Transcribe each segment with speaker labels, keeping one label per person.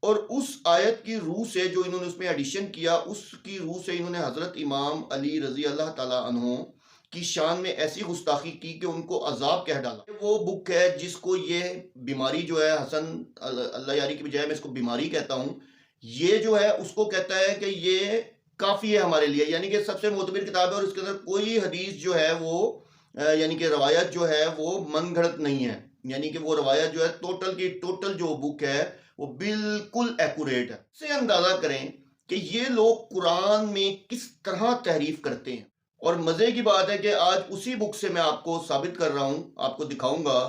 Speaker 1: और उस आयत की रूह से जो इन्होंने उसमें एडिशन किया, उसकी रूह से इन्होंने हजरत इमाम अली रजी अल्लाह ताला अन्हो की शान में ऐसी गुस्ताखी की कि उनको अजाब कह डाला। वो बुक है जिसको ये बीमारी जो है, हसन अल्लाह यारी की बजाय मैं इसको बीमारी कहता हूँ, ये जो है उसको कहता है कि ये काफ़ी है हमारे लिए, यानी कि सबसे मोतबर किताब है और इसके अंदर कोई हदीस जो है वो यानी कि रवायत जो है वो मन घड़त नहीं है, यानी कि वो रवायत जो है टोटल की टोटल जो बुक है वो बिल्कुल एक्यूरेट है। से अंदाजा करें कि ये लोग कुरान में किस तरह तहरीफ करते हैं। और मजे की बात है कि आज उसी बुक से मैं आपको साबित कर रहा हूं, आपको दिखाऊंगा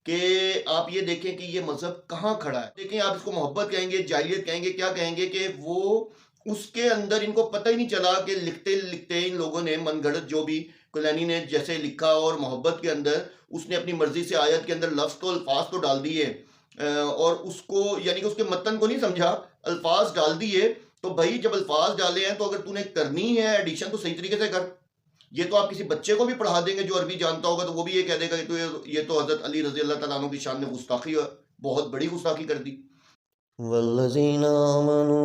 Speaker 1: कि आप ये देखें कि ये मजहब कहाँ खड़ा है। देखें, आप इसको मोहब्बत कहेंगे, जाहिलियत कहेंगे, क्या कहेंगे, कि वो उसके अंदर इनको पता ही नहीं चला कि लिखते लिखते इन लोगों ने मनगढ़ंत जो भी कुलैनी ने जैसे लिखा, और मोहब्बत के अंदर उसने अपनी मर्जी से आयत के अंदर लफ्ज तो अल्फाज तो डाल दिए और उसको यानी कि उसके मतन को नहीं समझा, अल्फाज डाल दिए। तो भाई जब अल्फाज डाले हैं तो अगर तूने करनी है एडिशन तो सही तरीके से कर। ये तो आप किसी बच्चे को भी पढ़ा देंगे जो अरबी जानता होगा तो वो भी ये कह देगा कि तो ये तो हजरत अली रजी अल्लाह तआला अन्हु की शान में गुस्ताखी, बहुत बड़ी गुस्ताखी कर दी।
Speaker 2: वल्लज़ीना आमनू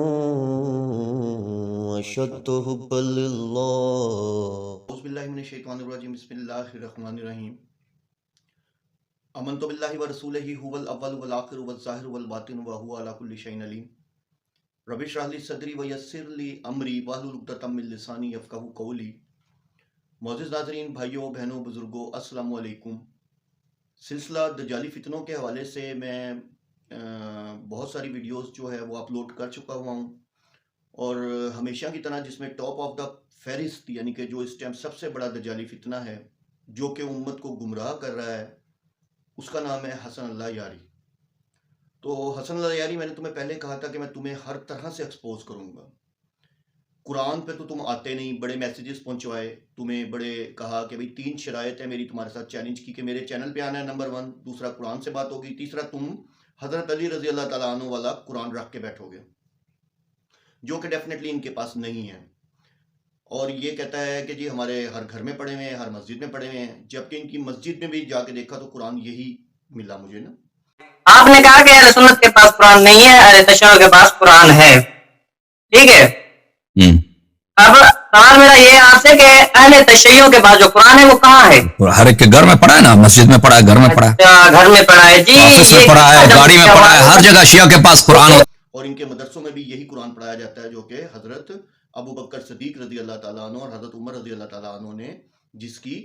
Speaker 2: अशद्दु हुब्बन लिल्लाह।
Speaker 1: औज़ुबिल्लाहि मिनश शैतानिर रजीम, बिस्मिल्लाहिर रहमानिर रहीम। अमनतु बिल्लाहि व रसूलिही हुवल अव्वल वल आखिर वल ज़ाहिर वल बातिन व हुवा अला कुल्लि शैइन अलीम। रब्बि इश्रह ली सदरी व यस्सिर ली अमरी वहलुल उक़दतम मिन लिसानी यफ़क़हू क़ौली। मोअज़्ज़िज़ नाज़रीन, भाइयों बहनों बुज़ुर्गों, अस्सलामु अलैकुम। सिलसिला दज्जाली फितनों के हवाले से मैं बहुत सारी वीडियोस जो है वो अपलोड कर चुका हुआ हूँ, और हमेशा की तरह जिसमें टॉप ऑफ द फहरिस्त यानी कि जो इस टाइम सबसे बड़ा दज्जाली फितना है जो कि उम्मत को गुमराह कर रहा है, उसका नाम है हसन अल्लाह यारी। तो हसन अल्लाह यारी, मैंने तुम्हें पहले कहा था कि मैं तुम्हें हर तरह से एक्सपोज करूँगा। कुरान पे तो तुम आते नहीं, बड़े मैसेजेस पहुंचवाए, तुम्हें बड़े कहा कि भाई 3 शराइत है मेरी तुम्हारे साथ, चैलेंज की कि मेरे चैनल पे आना है, नंबर 1, दूसरा कुरान से बात होगी, तीसरा तुम हजरत अली रजी अल्लाह तआला अन्हु वाला कुरान रख के बैठोगे, जो कि डेफिनेटली इनके पास नहीं है। और ये कहता है कि जी हमारे हर घर में पड़े हुए हैं, हर मस्जिद में पड़े हुए हैं, जबकि इनकी मस्जिद में भी जाके देखा तो कुरान यही मिला मुझे ना।
Speaker 3: आपने कहा कि अहले सुन्नत के पास कुरान नहीं है, अहले तशय्युअ के पास कुरान है, ठीक है। अब सवाल मेरा ये है आपसे कि अहले तशय्युअ के पास जो कुरान है वो कहाँ है?
Speaker 4: हर एक के घर में पड़ा है ना, मस्जिद में पड़ा है, घर में पड़ा है,
Speaker 3: घर में पड़ा है जी,
Speaker 4: ऑफिस में पड़ा है, गाड़ी में पड़ा है, हर जगह शिया के पास कुरान होता है।
Speaker 1: और इनके मदरसों में भी यही कुरान पढ़ाया जाता है जो कि हजरत अबू बकर सदीक रजी अल्लाह ताला अन्हु और हजरत उमर रजी अल्लाह ताला अन्हु ने जिसकी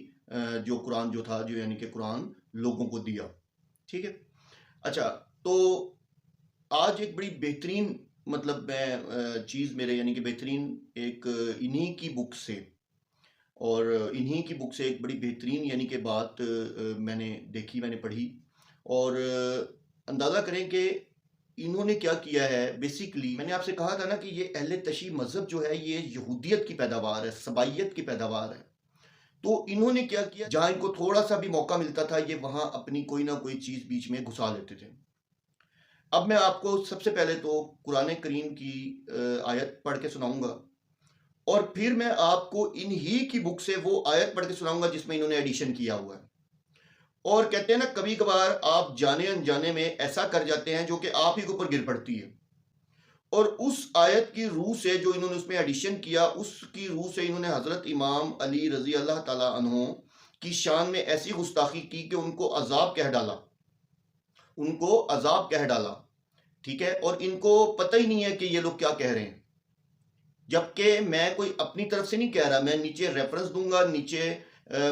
Speaker 1: जो कुरान जो था, जो यानी कि कुरान लोगों को दिया, ठीक है। अच्छा, तो आज एक बड़ी बेहतरीन मतलब मैं चीज़ मेरे यानी कि बेहतरीन एक इन्हीं की बुक से, और इन्हीं की बुक से एक बड़ी बेहतरीन यानी कि बात मैंने देखी, मैंने पढ़ी, और अंदाज़ा करें कि इन्होंने क्या किया है। बेसिकली मैंने आपसे कहा था ना कि ये अहले तशी मज़हब जो है ये यहूदियत की पैदावार है, सबाइयत की पैदावार है। तो इन्होंने क्या किया, जहाँ इनको थोड़ा सा भी मौका मिलता था ये वहाँ अपनी कोई ना कोई चीज़ बीच में घुसा लेते थे। अब मैं आपको सबसे पहले तो कुरान करीम की आयत पढ़ के सुनाऊंगा, और फिर मैं आपको इन्हीं की बुक से वो आयत पढ़ के सुनाऊंगा जिसमें इन्होंने एडिशन किया हुआ है। और कहते हैं ना, कभी कभार आप जाने अनजाने में ऐसा कर जाते हैं जो कि आप ही के ऊपर गिर पड़ती है, और उस आयत की रूह से जो इन्होंने उसमें एडिशन किया, उसकी रूह से इन्होंने हजरत इमाम अली रजी अल्लाह ताला अन्हु की शान में ऐसी गुस्ताखी की कि उनको अजाब कह डाला, उनको अजाब कह डाला, ठीक है। और इनको पता ही नहीं है कि ये लोग क्या कह रहे हैं, जबकि मैं कोई अपनी तरफ से नहीं कह रहा। मैं नीचे रेफरेंस दूंगा, नीचे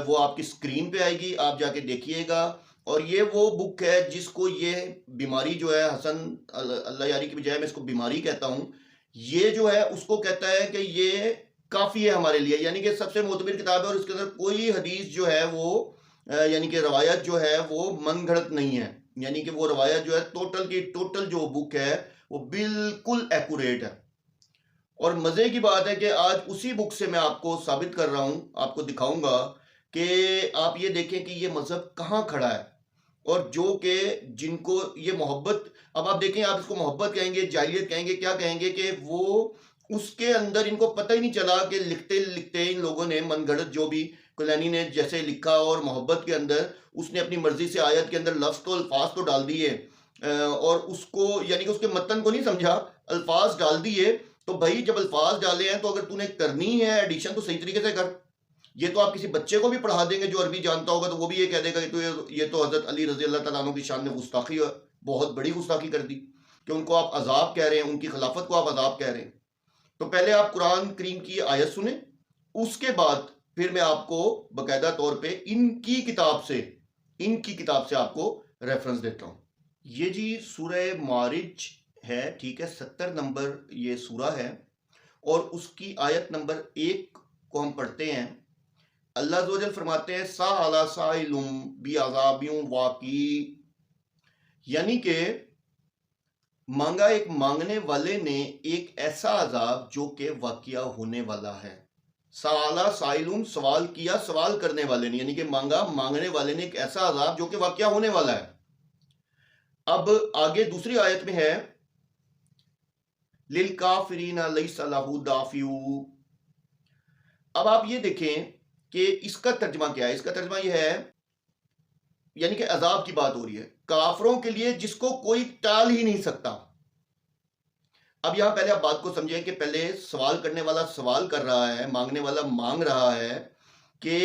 Speaker 1: वो आपकी स्क्रीन पे आएगी, आप जाके देखिएगा। और ये वो बुक है जिसको ये बीमारी जो है, हसन अल्लाह यारी की बजाय मैं इसको बीमारी कहता हूँ, ये जो है उसको कहता है कि ये काफ़ी है हमारे लिए, यानी कि सबसे मोतबर किताब है और इसके अंदर कोई हदीस जो है वो यानी कि रवायत जो है वो मन घड़त नहीं है, यानी कि वो रवायत जो है टोटल की टोटल जो बुक है वो बिल्कुल एक्यूरेट है। और मज़े की बात है कि आज उसी बुक से मैं आपको साबित कर रहा हूँ, आपको दिखाऊंगा कि आप ये देखें कि ये मज़हब कहाँ खड़ा है, और जो कि जिनको ये मोहब्बत, अब आप देखें, आप इसको मोहब्बत कहेंगे, जाहिलियत कहेंगे, क्या कहेंगे, कि वो उसके अंदर इनको पता ही नहीं चला कि लिखते लिखते इन लोगों ने मनगढ़ंत जो भी कुलैनी ने जैसे लिखा, और मोहब्बत के अंदर उसने अपनी मर्जी से आयत के अंदर लफ्ज तो अल्फाज तो डाल दिए और उसको यानी कि उसके मतन को नहीं समझा, अल्फाज डाल दिए। तो भाई जब अल्फाज डाले हैं तो अगर तूने करनी है एडिशन तो सही तरीके से कर। ये तो आप किसी बच्चे को भी पढ़ा देंगे जो अरबी जानता होगा तो वो भी ये कह देगा कि तो ये तो हजरत अली रजी अल्लाह तआला अन्हु की शान में गुस्ताखी, बहुत बड़ी गुस्ताखी कर दी कि उनको आप अजाब कह रहे हैं, उनकी खिलाफत को आप अजाब कह रहे हैं। तो पहले आप कुरान करीम की आयत सुने, उसके बाद फिर मैं आपको बाकायदा तौर पे इनकी किताब से आपको रेफरेंस देता हूं। ये जी सूरह मारिज है, ठीक है, 70 नंबर ये सूरा है और उसकी आयत नंबर 1 को हम पढ़ते हैं। अल्लाह ज़ोजल फरमाते हैं साला साइलुम बी अज़ाबियुम वाकी, यानी कि मांगा एक मांगने वाले ने एक ऐसा अजाब जो कि वाकिया होने वाला है। साला साइलुम सवाल किया सवाल करने वाले ने, यानी कि मांगा मांगने वाले ने एक ऐसा अजाब जो कि वाकिया होने वाला है। अब आगे दूसरी आयत में है लिल काफिरीना लैसा लहू दाफिऊ। अब आप ये देखें कि इसका तर्जमा क्या है। इसका तर्जमा यह है यानी कि अजाब की बात हो रही है काफरों के लिए जिसको कोई टाल ही नहीं सकता। अब यहां पहले आप बात को समझें कि पहले सवाल करने वाला सवाल कर रहा है, मांगने वाला मांग रहा है कि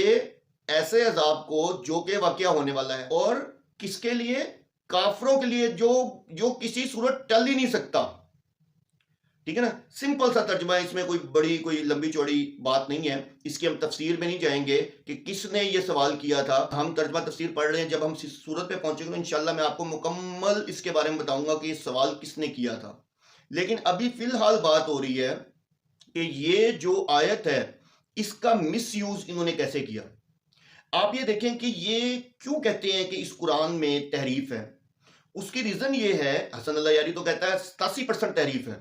Speaker 1: ऐसे अजाब को जो कि वाकया होने वाला है, और किसके लिए? काफरों के लिए जो किसी सूरत टल ही नहीं सकता। ठीक है ना, सिंपल सा तर्जमा है, इसमें कोई लंबी चौड़ी बात नहीं है। इसकी हम तफसीर में नहीं जाएंगे कि किसने ये सवाल किया था, हम तर्जमा तफसीर पढ़ रहे हैं। जब हम इस सूरत पे पहुंचेंगे तो इंशाल्लाह मैं आपको मुकम्मल इसके बारे में बताऊंगा कि ये सवाल किसने किया था। लेकिन अभी फिलहाल बात हो रही है कि ये जो आयत है इसका मिस यूज इन्होंने कैसे किया। आप ये देखें कि ये क्यों कहते हैं कि इस कुरान में तहरीफ है। उसकी रीजन ये है, हसन अल्लाह यारी तो कहता है 87% तहरीफ है,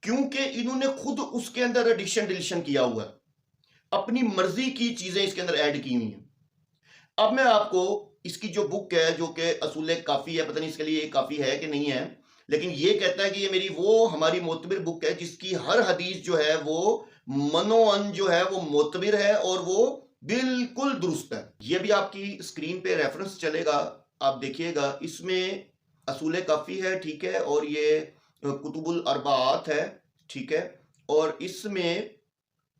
Speaker 1: क्योंकि इन्होंने खुद उसके अंदर एडिशन डिलीशन किया हुआ है, अपनी मर्जी की चीजें इसके अंदर ऐड की हुई हैं। अब मैं आपको इसकी जो बुक है जो कि असूल काफी है, पता नहीं इसके लिए ये काफी है कि नहीं है, लेकिन ये कहता है कि ये मेरी वो हमारी मोतबिर बुक है जिसकी हर हदीस जो है वो मनोअन जो है वो मोतबिर है और वो बिल्कुल दुरुस्त है। ये भी आपकी स्क्रीन पे रेफरेंस चलेगा, आप देखिएगा। इसमें असूल काफी है, ठीक है, और ये कुतुबुल अरबात है, ठीक है, और इसमें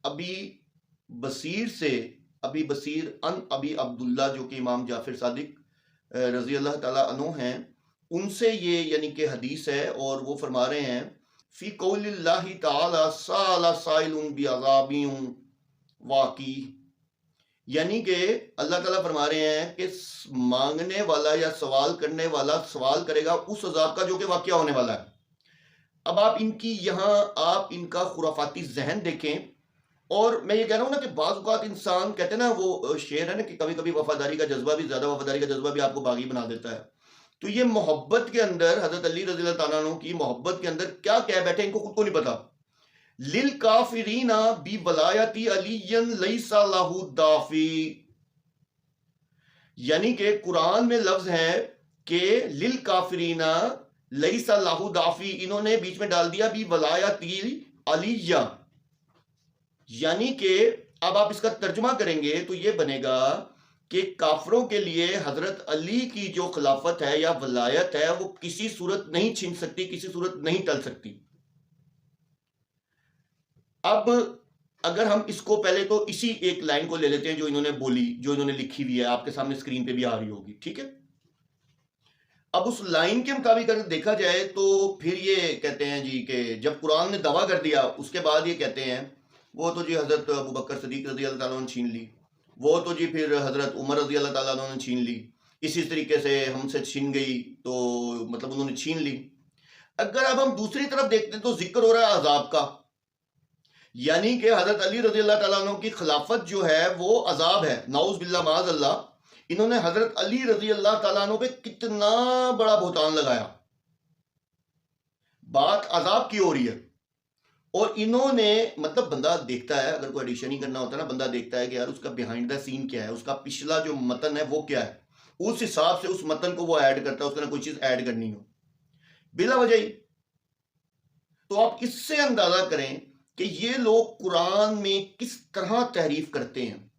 Speaker 1: अभी बसीर अन अबी अब्दुल्ला जो कि इमाम जाफर सादिक रजी अल्लाह ताला अन्हु हैं, उनसे ये यानी कि हदीस है और वो फरमा रहे हैं फी कौलिल्लाहि ताला साला साइलुन बि अज़ाबियुम वाकी, यानी कि अल्लाह ताला फरमा रहे हैं कि मांगने वाला या सवाल करने वाला सवाल करेगा उस अजाब का जो कि वाकया होने वाला है। अब आप आप इनका खुराफाती जहन देखें। और मैं ये कह रहा हूं ना कि बाज़ औक़ात इंसान कहते हैं ना, वो शेर है ना कि कभी कभी वफादारी का जज्बा भी आपको बागी बना देता है। तो ये मोहब्बत के अंदर हजरत अली रज़ी अल्लाह तआला अन्हु की मोहब्बत के अंदर क्या कह बैठे इनको खुद को नहीं पता। लिल काफिरीना बी वलायती अलीयन लैसा लहू दाफी, यानी कि कुरान में लफ्ज है कि लिल काफिरीना लैसा लहू दाफी, इन्होंने बीच में डाल दिया बी वलायती अलिया, यानी कि अब आप इसका तर्जुमा करेंगे तो ये बनेगा कि काफरों के लिए हजरत अली की जो खिलाफत है या वलायत है वो किसी सूरत नहीं छीन सकती, किसी सूरत नहीं टल सकती। अब अगर हम इसको पहले तो इसी एक लाइन को ले लेते हैं जो इन्होंने बोली, जो इन्होंने लिखी हुई है, आपके सामने स्क्रीन पे भी आ रही होगी, ठीक है। अब उस लाइन के मुताबिक अगर देखा जाए तो फिर ये कहते हैं जी कि जब कुरान ने दावा कर दिया उसके बाद ये कहते हैं वो तो जी हजरत अबू बकर सदीक रज़ी अल्लाह ताला ने छीन ली, वो तो जी फिर हजरत उमर रज़ी अल्लाह ताला ने छीन ली, इसी तरीके से हमसे छीन गई तो मतलब उन्होंने छीन ली। अगर अब हम दूसरी तरफ देखते हैं तो जिक्र हो रहा है अजाब का, यानी कि हजरत अली रज़ी अल्लाह ताला अन्हु की खिलाफत जो है वो अजाब है, नाउज़ बिल्लाह माज़ अल्लाह। इन्होंने हजरत अली रज़ी अल्लाह ताला अन्हु पे कितना बड़ा बुहतान लगाया, बात अजाब की हो रही है। और इन्होंने मतलब बंदा देखता है, अगर कोई एडिशन ही करना होता है ना, बंदा देखता है कि यार उसका बिहाइंड द सीन क्या है, उसका पिछला जो मतन है वो क्या है, उस हिसाब से उस मतन को वो ऐड करता है, उसने कोई चीज ऐड करनी हो बिला वजह ही। तो आप इससे अंदाजा करें कि ये लोग कुरान में किस तरह तहरीफ करते हैं।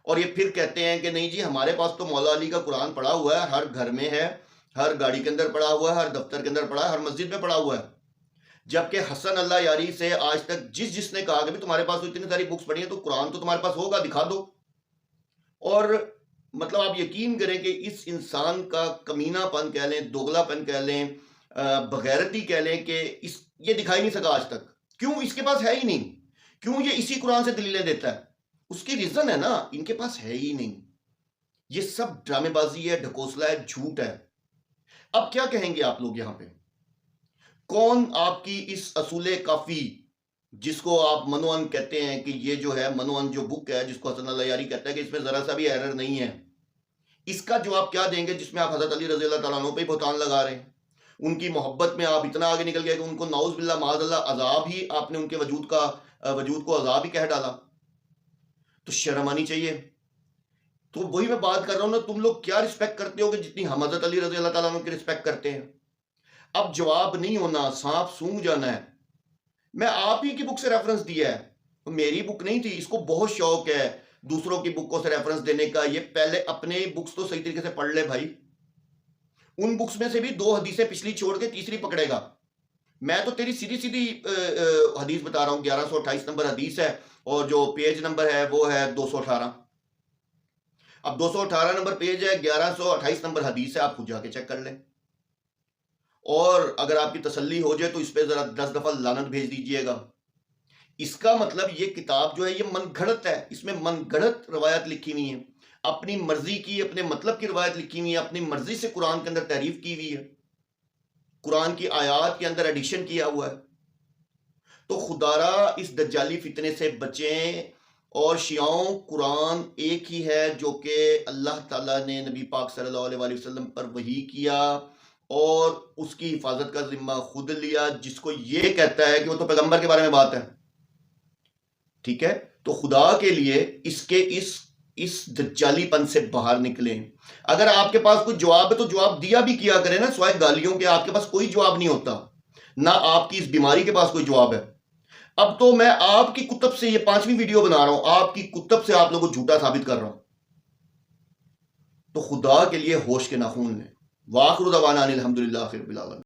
Speaker 1: और ये फिर कहते हैं कि नहीं जी हमारे पास तो मौला अली का कुरान पड़ा हुआ है, हर घर में है, हर गाड़ी के अंदर पड़ा हुआ है, हर दफ्तर के अंदर पड़ा है, हर मस्जिद में पड़ा हुआ है। जबकि हसन अल्लाह यारी से आज तक जिसने कहा कि तुम्हारे पास तो इतनी सारी बुक्स पढ़ी है तो कुरान तो तुम्हारे पास होगा, दिखा दो। और मतलब आप यकीन करें कि इस इंसान का कमीनापन कह लें, दोगलापन कह लें, बगैरती कह लें कि ये दिखाई नहीं सका आज तक। क्यों? इसके पास है ही नहीं। क्यों ये इसी कुरान से दलीलें देता है? उसकी रीजन है ना, इनके पास है ही नहीं। ये सब ड्रामेबाजी है, ढकोसला है, झूठ है। अब क्या कहेंगे आप लोग यहां पे? कौन आपकी इस असूले काफी, जिसको आप मनोअन कहते हैं कि ये जो है मनोअन जो बुक है, जिसको हसन अल्लाह यारी कहता है कि इसमें जरा सा भी एरर नहीं है, इसका जवाब क्या देंगे जिसमें आप हजरत अली रजी अल्लाह तआला अन्हु पे बहतान लगा रहे हैं? उनकी मोहब्बत में आप इतना आगे निकल गए कि उनको नाउज़ बिल्लाह माज़अल्लाह अजाब ही, आपने उनके वजूद को अजाब ही कह डाला। तो शर्म आनी चाहिए। तो वही मैं बात कर रहा हूं ना, तुम लोग क्या रिस्पेक्ट करते हो कि जितनी हम हजरत अली रजी अल्लाह तआला अन्हु की रिस्पेक्ट करते हैं? अब जवाब नहीं होना, सांप सूंघ जाना है। मैं आप ही की बुक से रेफरेंस दिया है, तो मेरी बुक नहीं थी। इसको बहुत शौक है दूसरों की बुकों से रेफरेंस देने का। ये पहले अपने बुक्स तो सही तरीके से पढ़ ले भाई। उन बुक्स में से भी 2 हदीसें पिछली छोड़ के तीसरी पकड़ेगा। मैं तो तेरी सीधी सीधी हदीस बता रहा हूं। 1128 नंबर हदीस है और जो पेज नंबर है वो है 218। अब 218 नंबर पेज है, 1128 नंबर हदीस है, आप खुद जाके चेक कर लें। और अगर आपकी तसल्ली हो जाए तो इस पे जरा 10 दफा लानत भेज दीजिएगा। इसका मतलब ये किताब जो है ये मनगढ़ंत है, इसमें मनगढ़ंत रवायत लिखी हुई है, अपनी मर्जी की, अपने मतलब की रवायत लिखी हुई है, अपनी मर्जी से कुरान के अंदर तारीफ की हुई है, कुरान की आयत के अंदर एडिशन किया हुआ है। तो खुदारा इस दज्जाली फितने से बचें। और शियाओं, कुरान एक ही है जो कि अल्लाह ताला ने नबी पाक सल्लल्लाहु अलैहि वसल्लम पर वही किया और उसकी हिफाजत का जिम्मा खुद लिया। जिसको ये कहता है कि वो तो पैगंबर के बारे में बात है, ठीक है, तो खुदा के लिए इसके इस दज्जालीपन से बाहर निकलें। अगर आपके पास कोई जवाब है तो जवाब दिया भी किया करें ना, स्वाय गालियों के आपके पास कोई जवाब नहीं होता ना, आपकी इस बीमारी के पास कोई जवाब है। अब तो मैं आपकी कुतब से ये 5वीं वीडियो बना रहा हूं, आपकी कुतब से आप लोगों को झूठा साबित कर रहा हूं। तो खुदा के लिए होश के नाखून लें। वाखिरु दवाना अनिल हम्दुलिल्लाहि रब्बिल आलमीन।